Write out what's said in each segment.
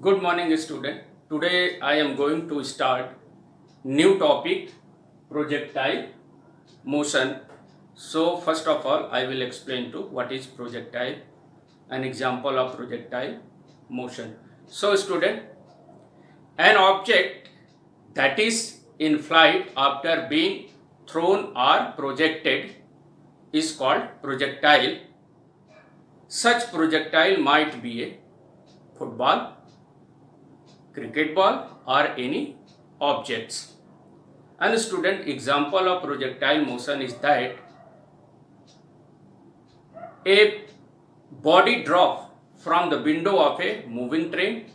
Good morning student. Today I am going to start new topic projectile motion. So first of all I will explain to what is projectile, an example of projectile motion. So student, an object that is in flight after being thrown or projected is called projectile. Such projectile might be a football, cricket ball or any objects. And student, example of projectile motion is that a body drop from the window of a moving train.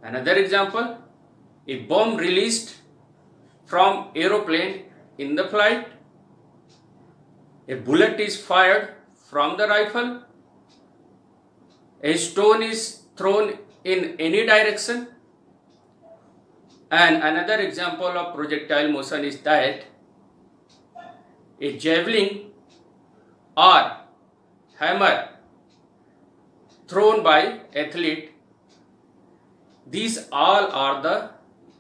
Another example, a bomb released from aeroplane in the flight. A bullet is fired from the rifle. A stone is thrown in any direction. And another example of projectile motion is that a javelin or hammer thrown by athlete. These all are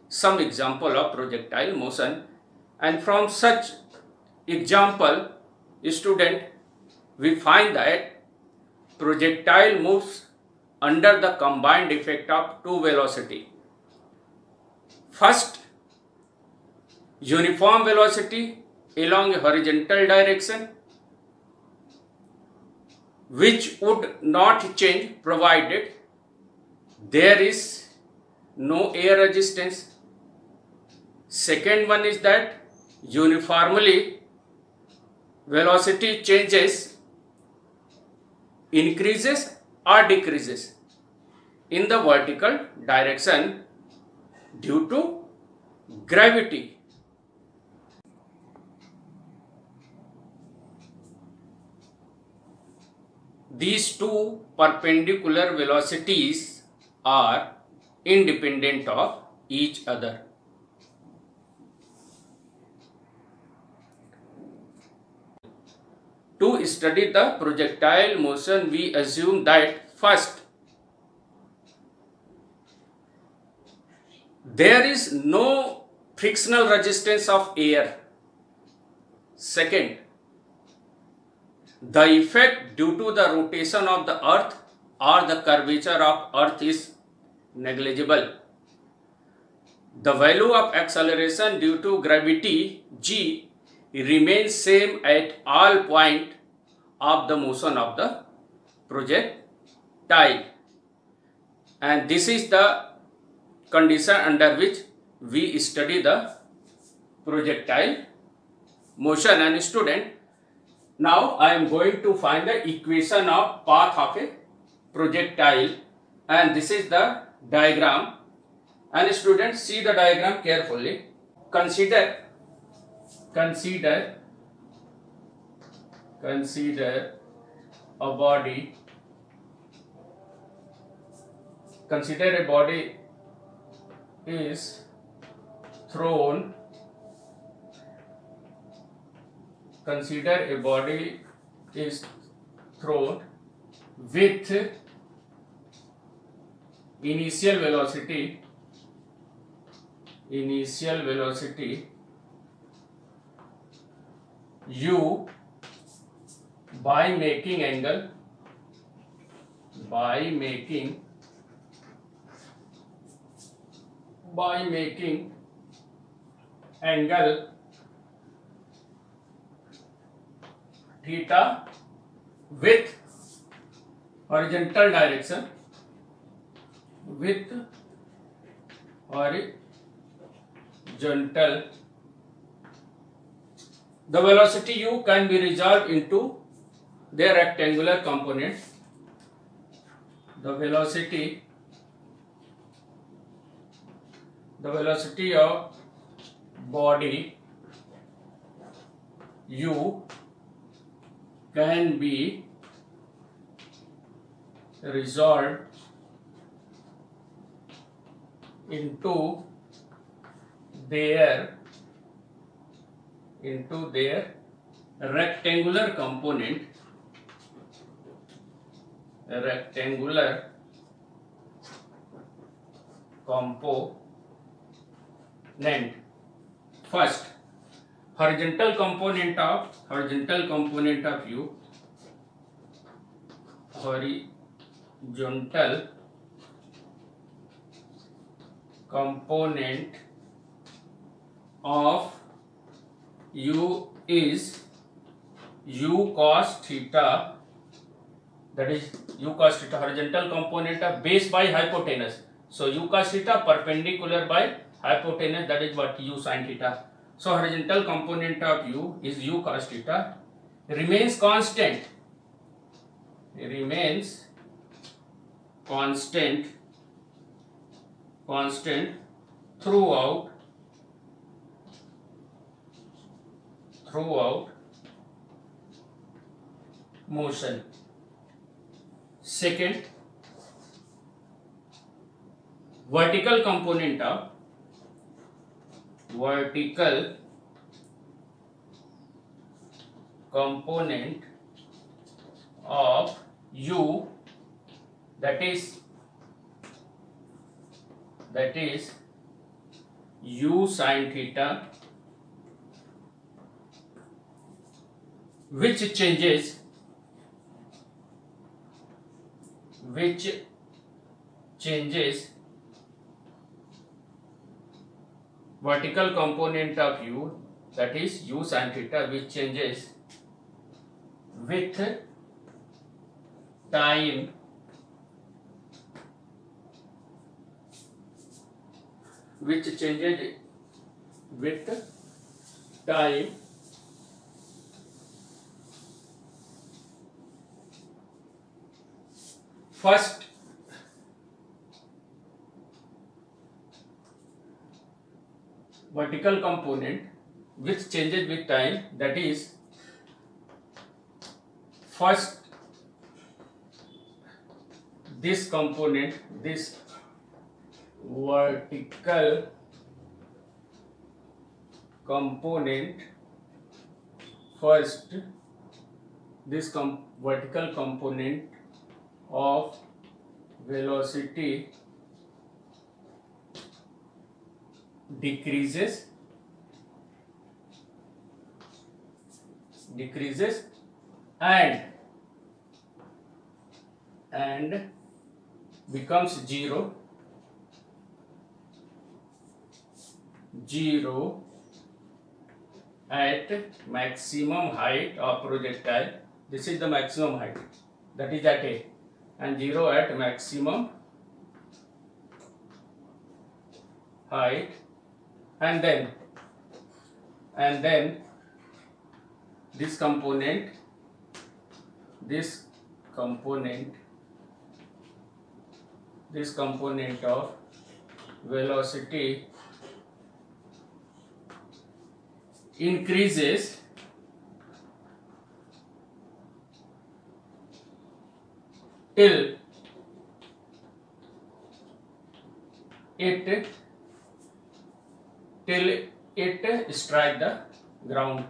some example of projectile motion, and from such example, student, we find that projectile moves under the combined effect of two velocity. First, uniform velocity along a horizontal direction, which would not change provided there is no air resistance. Second one is that uniformly velocity changes, increases or decreases in the vertical direction due to gravity. These two perpendicular velocities are independent of each other. To study the projectile motion, we assume that first, there is no frictional resistance of air. Second, the effect due to the rotation of the earth or the curvature of earth is negligible. The value of acceleration due to gravity g remains same at all points of the motion of the projectile, and this is the condition under which we study the projectile motion. And student, now I am going to find the equation of path of a projectile, and this is the diagram. And students, see the diagram carefully. Consider a body. Consider a body is thrown. Consider a body is thrown with initial velocity u by making angle theta with horizontal direction, the velocity u can be resolved into their rectangular component. The velocity of body u can be resolved into their rectangular component a rectangular component. First, horizontal component of u, horizontal component of u is u cos theta, that is u cos theta, horizontal component of base by hypotenuse. So u cos theta perpendicular by hypotenuse, that is what u sin theta. So horizontal component of u is u cos theta, remains constant, throughout motion. Second, vertical component of u, that is u sin theta, which changes vertical component of u, that is u sin theta, which changes with time, First, vertical component which changes with time, that is first this component, this vertical component, first this vertical component of velocity decreases and becomes zero at maximum height of projectile. This is the maximum height, that is at A, and 0 at maximum height, and then this component of velocity increases till it strike the ground,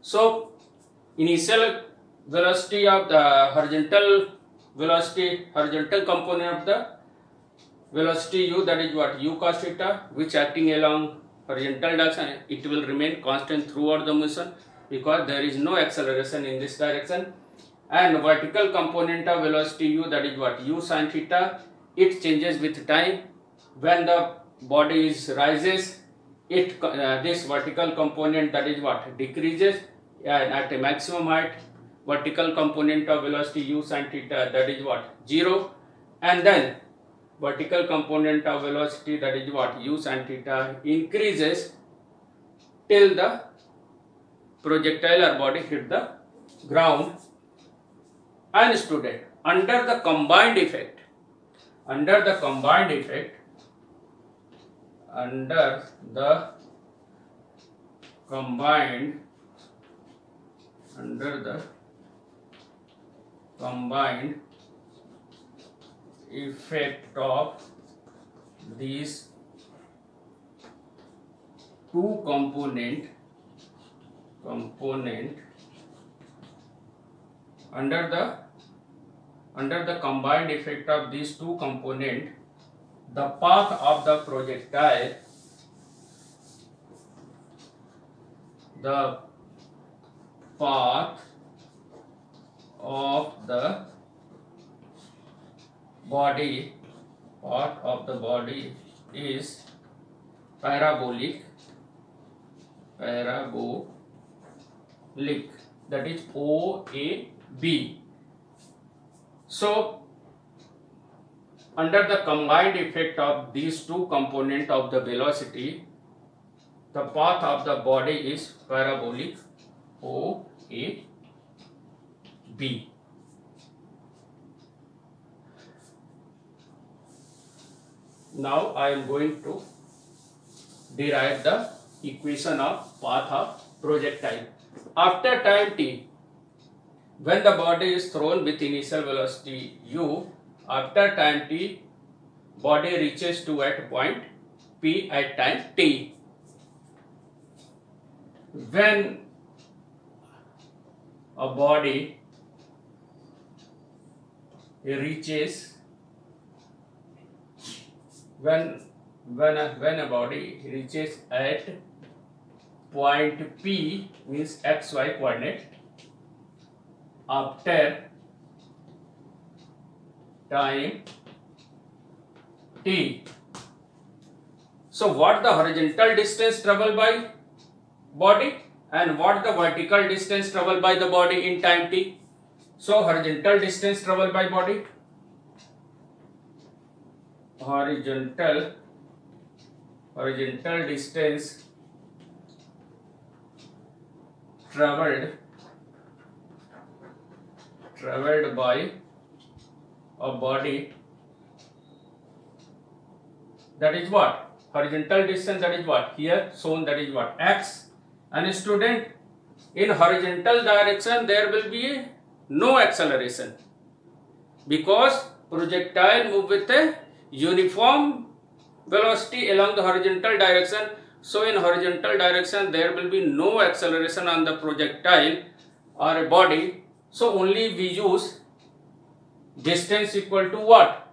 So initial velocity of the horizontal component of the velocity u, that is what, u cos theta, which acting along horizontal direction, it will remain constant throughout the motion because there is no acceleration in this direction. And vertical component of velocity u, that is what, u sin theta, it changes with time. When the body rises, this vertical component, that is what, decreases, and at a maximum height, vertical component of velocity u sin theta, that is what, 0, and then vertical component of velocity, that is what, u sin theta, increases till the projectile or body hit the ground. And student, under the combined effect, of these two component under the combined effect of these two components, the path of the projectile, the path of the body is parabolic, that is OAB. So under the combined effect of these two components of the velocity, the path of the body is parabolic OAB. Now I am going to derive the equation of path of projectile. After time t, when the body is thrown with initial velocity u, after time t, body reaches to at point P at time t. When a body reaches, when a body reaches at point P, means xy coordinate, after time t. So what the horizontal distance traveled by body and what the vertical distance traveled by the body in time t? So horizontal distance traveled by body, horizontal distance traveled by a body, that is what? Horizontal distance, that is what? Here shown, that is what? X. And student, in horizontal direction there will be no acceleration because projectile move with a uniform velocity along the horizontal direction. So in horizontal direction there will be no acceleration on the projectile or a body. So only we use distance equal to what?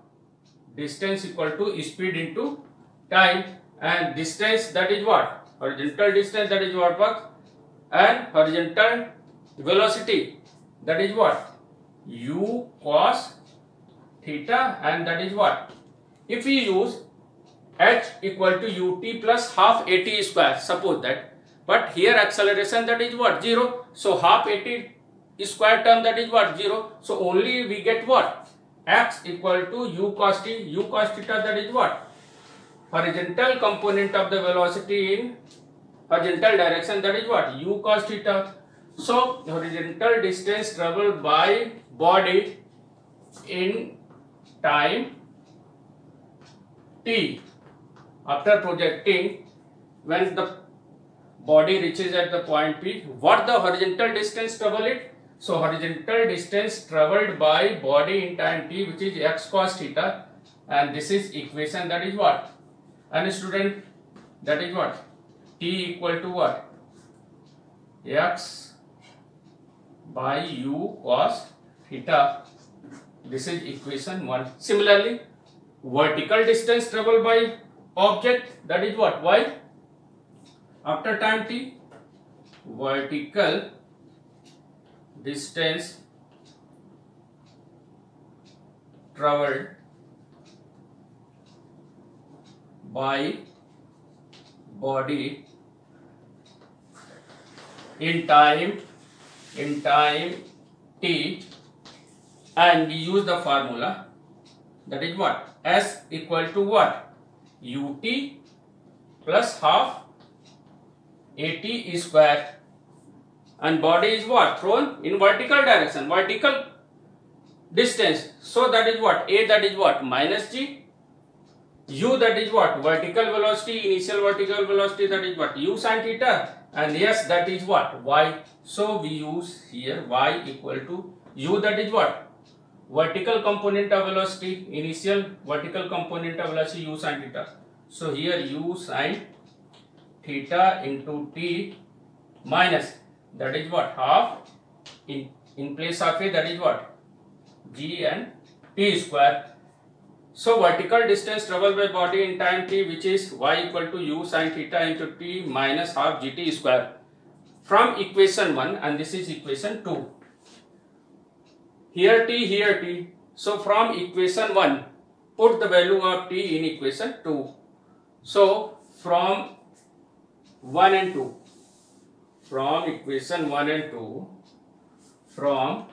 Distance equal to speed into time, and distance, that is what? Horizontal distance, that is what work, and horizontal velocity, that is what? U cos theta, and that is what? If we use h equal to ut plus half at square, suppose that, but here acceleration, that is what? 0. So half at square term, that is what? 0. So only we get what? X equal to u cos theta, that is what? Horizontal component of the velocity in horizontal direction, that is what? U cos theta. So horizontal distance traveled by body in time t, after projecting, when the body reaches at the point P, what the horizontal distance travel it? So horizontal distance traveled by body in time t, which is x cos theta, and this is equation, that is what? And student, that is what? T equal to what? X by u cos theta. This is equation 1. Similarly, vertical distance traveled by object, that is what? Y. After time t, vertical distance traveled by body in time t, and we use the formula, that is what? S equal to what? Ut plus half at square, and body is what? Thrown in vertical direction, vertical distance. So that is what? A, that is what? Minus g. U, that is what? Vertical velocity, initial vertical velocity, that is what? U sin theta. And yes, that is what? Y. So we use here y equal to u, that is what? Vertical component of velocity, initial vertical component of velocity, u sin theta. So here u sin theta into t minus, that is what? Half In place of a, that is what? G and t square. So vertical distance traveled by body in time t, which is y equal to u sin theta into t minus half gt square. From equation 1, and this is equation 2. Here t. So from equation 1, put the value of t in equation 2. So from 1 and 2, from equation 1 and 2, from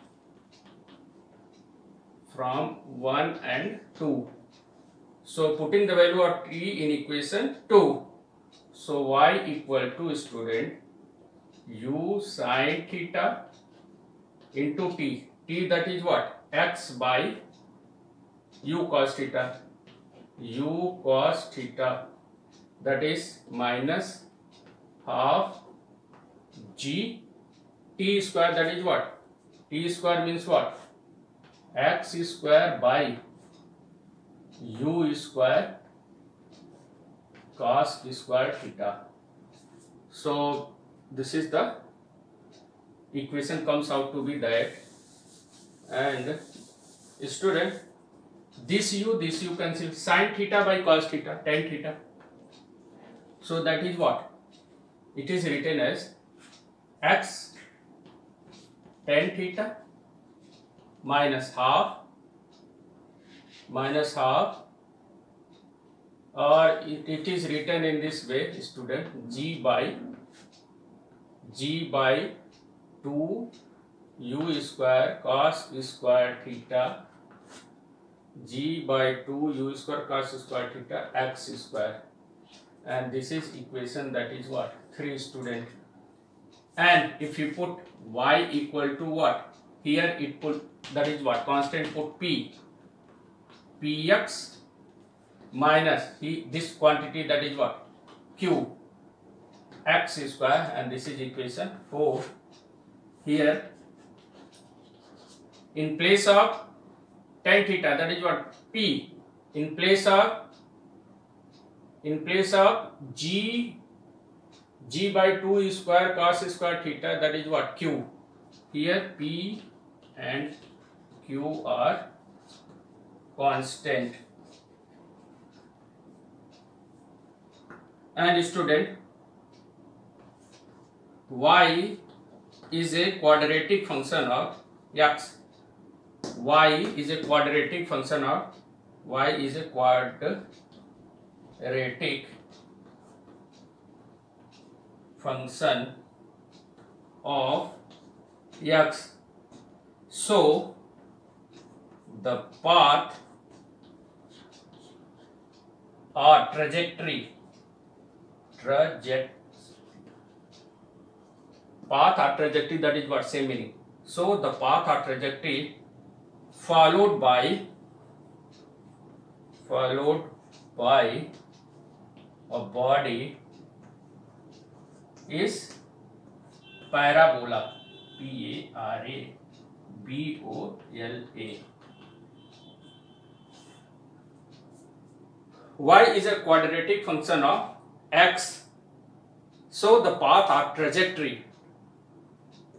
1 and 2. So putting the value of t in equation 2. So y equal to, student, u sin theta into t. T, that is what? X by u cos theta. U cos theta, that is minus half g t square, that is what? T square means what? X square by u square cos square theta. So this is the equation, comes out to be that. And student, this u cancel, sin theta by cos theta, tan theta. So that is what? It is written as x tan theta minus half, or it is written in this way, student, g by 2 u square cos square theta, g by 2 u square cos square theta x square. And this is equation, that is what? 3, student. And if you put y equal to what? Here it put, that is what? Constant, put p. Px minus this quantity, that is what? Q. X square, and this is equation 4. Here in place of tan theta, that is what? P. In place of g by 2 square cos square theta, that is what? Q. Here P and Q are constant. And student, y is a quadratic function of x. Y is a quadratic function of x. So the path or trajectory, that is what? Same meaning. So the path or trajectory followed by a body is parabola. P-A-R-A-B-O-L-A. Y is a quadratic function of x. So the path or trajectory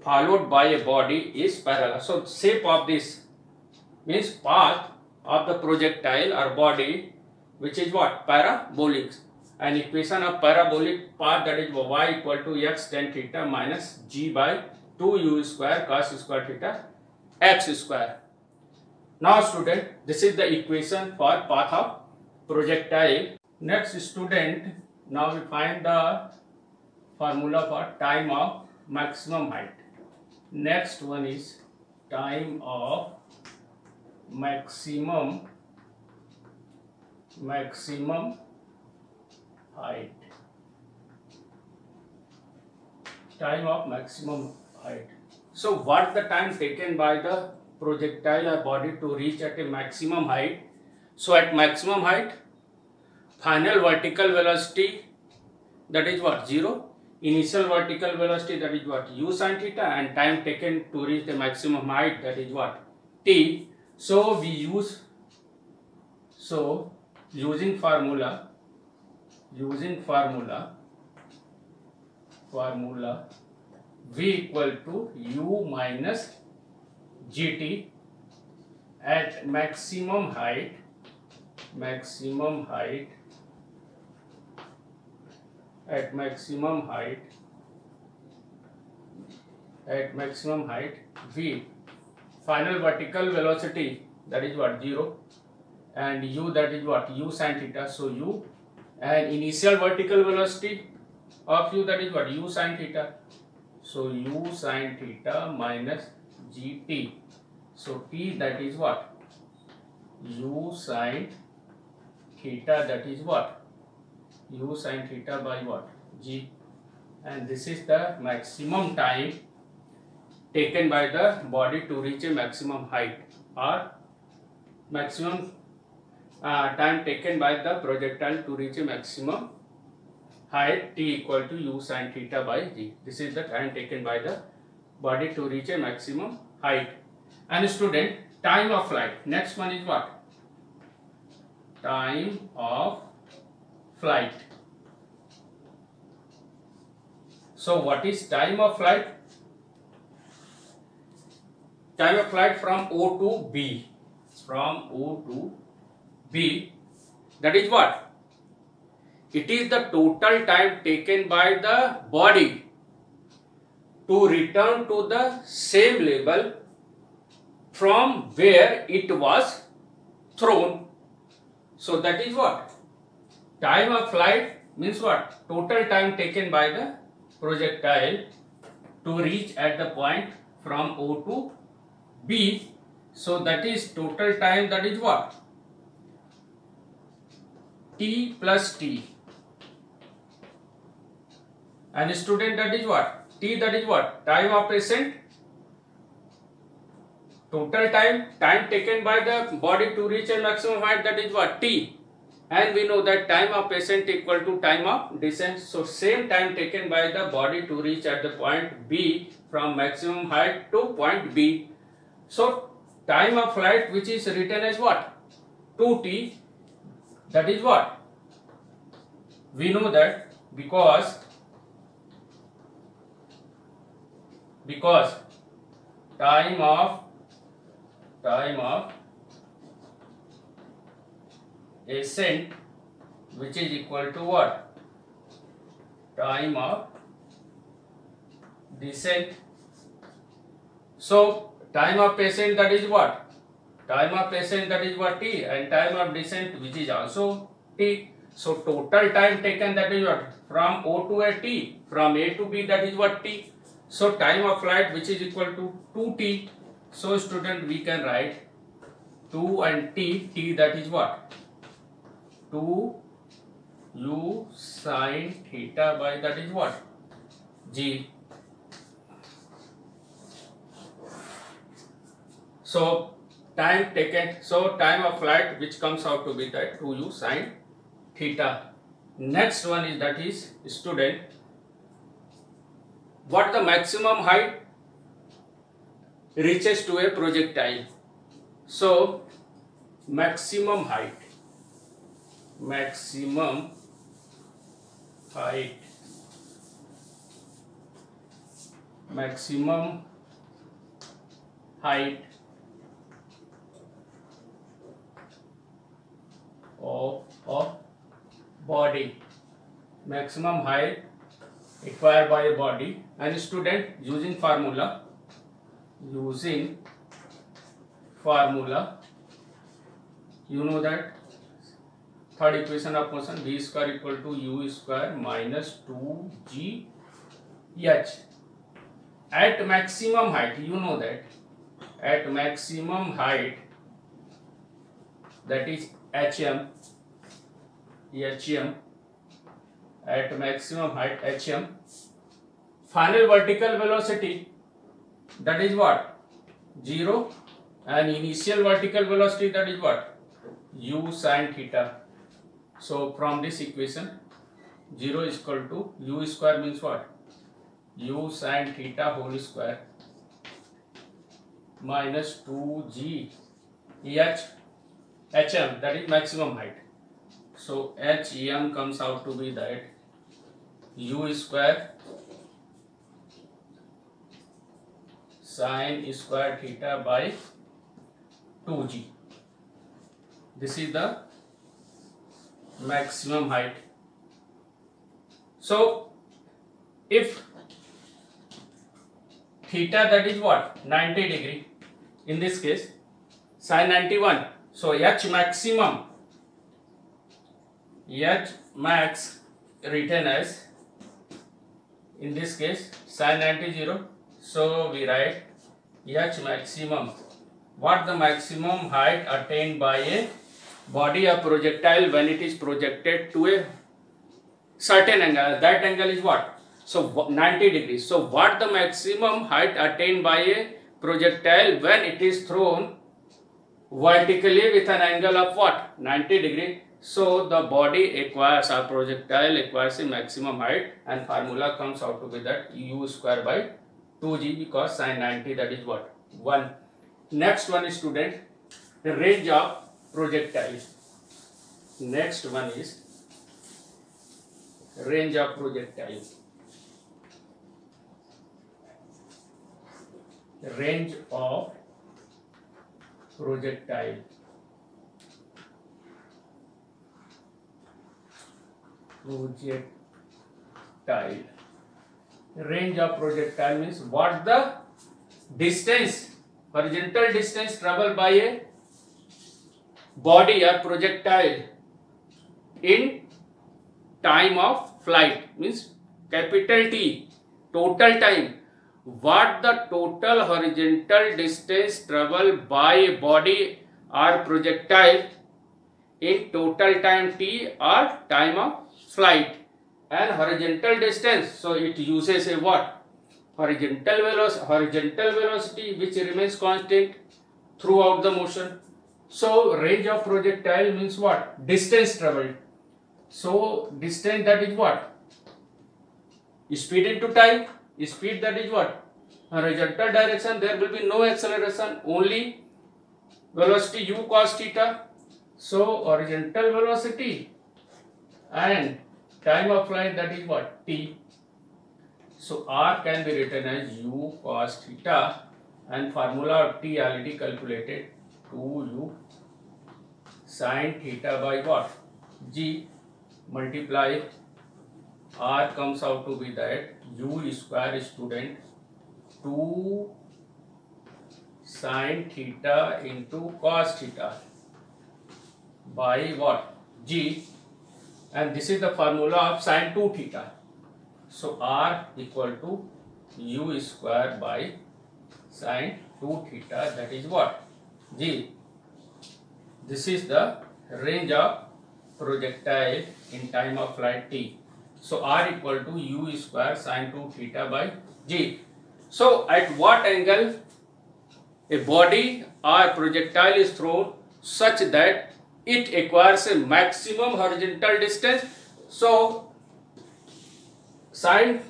followed by a body is parallel. So shape of this means path of the projectile or body, which is what? Parabolic. An equation of parabolic path, that is y equal to x tan theta minus g by 2 u square cos square theta x square. Now student, this is the equation for path of projectile. Next student, now we find the formula for time of maximum height. Next one is time of maximum height. Time of maximum height. So what the time taken by the projectile or body to reach at a maximum height? So at maximum height, final vertical velocity, that is what? 0. Initial vertical velocity, that is what? U sin theta, and time taken to reach the maximum height, that is what? T. So we use, using formula V equal to U minus gt at maximum height v, final vertical velocity, that is what, 0, and u, that is what, u sin theta, so u, and initial vertical velocity of u, that is what, u sin theta, so u sin theta minus gt, so t, that is what, u sin theta, that is what, u sin theta by what, g, and this is the maximum time taken by the body to reach a maximum height, or maximum time taken by the projectile to reach a maximum height, t equal to u sin theta by g. This is the time taken by the body to reach a maximum height. And student, time of flight. Next one is what? Time of flight. So what is time of flight? Time of flight from O to B. From O to B. That is what? It is the total time taken by the body to return to the same level from where it was thrown. So that is what? Time of flight means what? Total time taken by the projectile to reach at the point from O to B. So that is total time, that is what? T plus T. And student, that is what? T, that is what? Time of ascent. Total time taken by the body to reach a maximum height, that is what? T. And we know that time of ascent equal to time of descent. So same time taken by the body to reach at the point B from maximum height to point B. So time of flight, which is written as what? 2t. That is what? We know that because time of ascent, which is equal to what? Time of descent. So time of ascent, that is what? Time of ascent, that is what? T, and time of descent, which is also T. So total time taken, that is what? From O to a T, from A to B, that is what? T. So time of flight, which is equal to 2t. So student, we can write 2 and t, that is what? 2 u sin theta by, that is what? G. So time taken, so time of flight, which comes out to be that 2u sin theta. Next one is, that is student, what the maximum height reaches to a projectile. So maximum height of body, maximum height acquired by a body. And student, using formula, you know that third equation of motion, v square equal to u square minus 2gh. At maximum height, you know that at maximum height, that is hm, at maximum height hm, final vertical velocity, that is what? 0, and initial vertical velocity, that is what? U sin theta. So from this equation, 0 is equal to u square means what? U sin theta whole square minus 2g hm, that is maximum height. So hm comes out to be that u square sine square theta by 2g. This is the maximum height. So if theta, that is what, 90 degree, in this case sine 91, so h max written as, in this case, sine 90, so we write h maximum, what the maximum height attained by a body of projectile when it is projected to a certain angle. That angle is what? So 90 degrees. So what the maximum height attained by a projectile when it is thrown vertically with an angle of what? 90 degree. So the body acquires, our projectile acquires a maximum height, and formula comes out to be that u square by 2g, because sine 90, that is what? 1. Next one is, student, the range of projectile. Next one is range of projectile. Range of projectile. Range of projectile means what the distance, horizontal distance traveled by a body or projectile in time of flight, means capital T, total time. What the total horizontal distance traveled by a body or projectile in total time T or time of flight. And horizontal distance, so it uses a what? Horizontal velocity which remains constant throughout the motion. So range of projectile means what? Distance traveled. So distance, that is what? Speed into time. Speed, that is what? Horizontal direction, there will be no acceleration, only velocity u cos theta. So horizontal velocity and time of flight, that is what? T. So r can be written as u cos theta, and formula of T already calculated, 2u sin theta by what? G, multiply r comes out to be that u square, student, 2 sin theta into cos theta by what? G, and this is the formula of sin 2 theta. So r equal to u square by sin 2 theta, that is what? G. This is the range of projectile in time of flight T. So r equal to u square sin 2 theta by G. So at what angle a body or projectile is thrown such that it acquires a maximum horizontal distance? So sine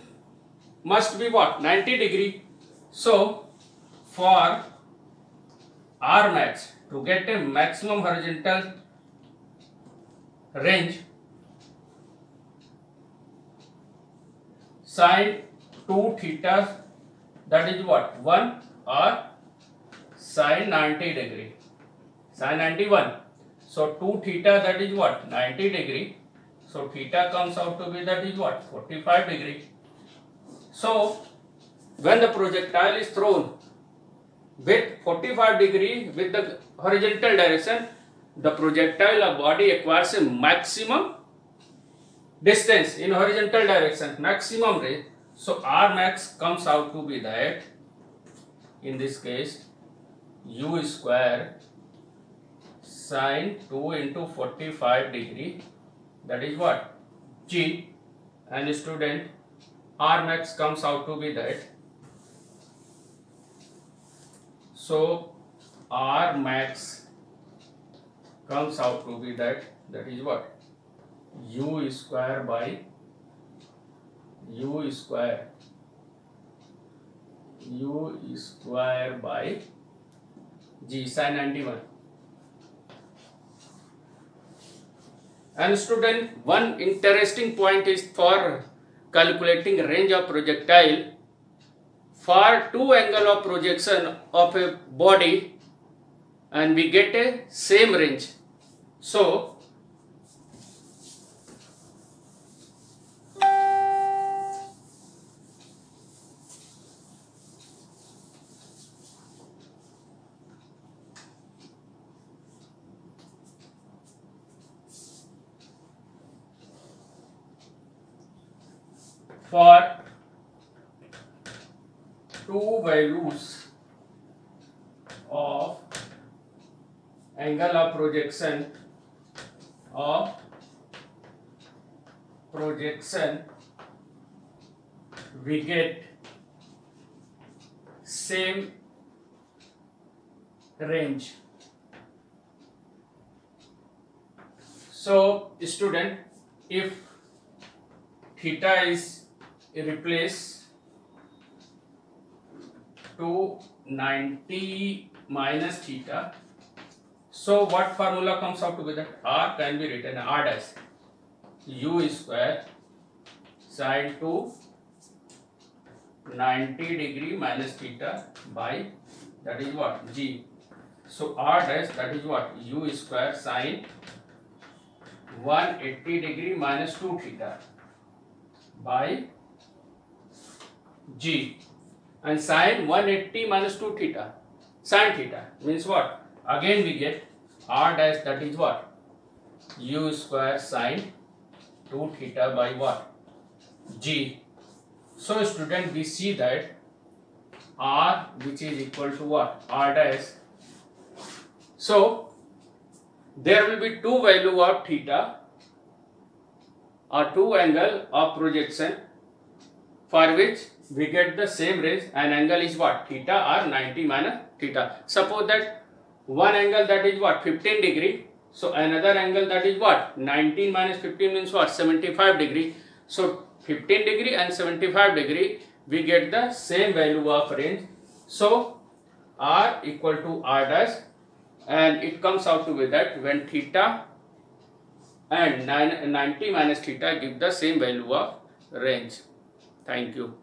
must be what? 90 degree. So for r max, to get a maximum horizontal range, sine 2 theta, that is what? 1, or sine 90 degree, sine 91. So 2 theta, that is what? 90 degree. So theta comes out to be, that is what? 45 degree. So when the projectile is thrown with 45 degree with the horizontal direction, the projectile or body acquires a maximum distance in horizontal direction, maximum range. So r max comes out to be that, in this case, u square sine 2 into 45 degree, that is what? G, and student, r max comes out to be that. So r max comes out to be that, that is what? U square by G, sin 91. And student, one interesting point is for calculating range of projectile for two angle of projection of a body and we get a same range. So for two values of angle of projection we get same range. So student, if theta is replaced to 90 minus theta, so what formula comes out to be that R can be written R dash u square sine 2 90 degree minus theta by that is what G. So R dash that is what u square sine 180 degree minus 2 theta by G, and sine 180 minus 2 theta sine theta means what, again we get R dash that is what u square sine 2 theta by what G. So student, we see that R which is equal to what R dash. So there will be two value of theta or two angle of projection for which we get the same range, and angle is what theta or 90 minus theta. Suppose that one angle that is what 15 degree, so another angle that is what 19 minus 15 means what 75 degree. So 15 degree and 75 degree we get the same value of range. So R equal to R dash, and it comes out to be that when theta and 90 minus theta give the same value of range. Thank you.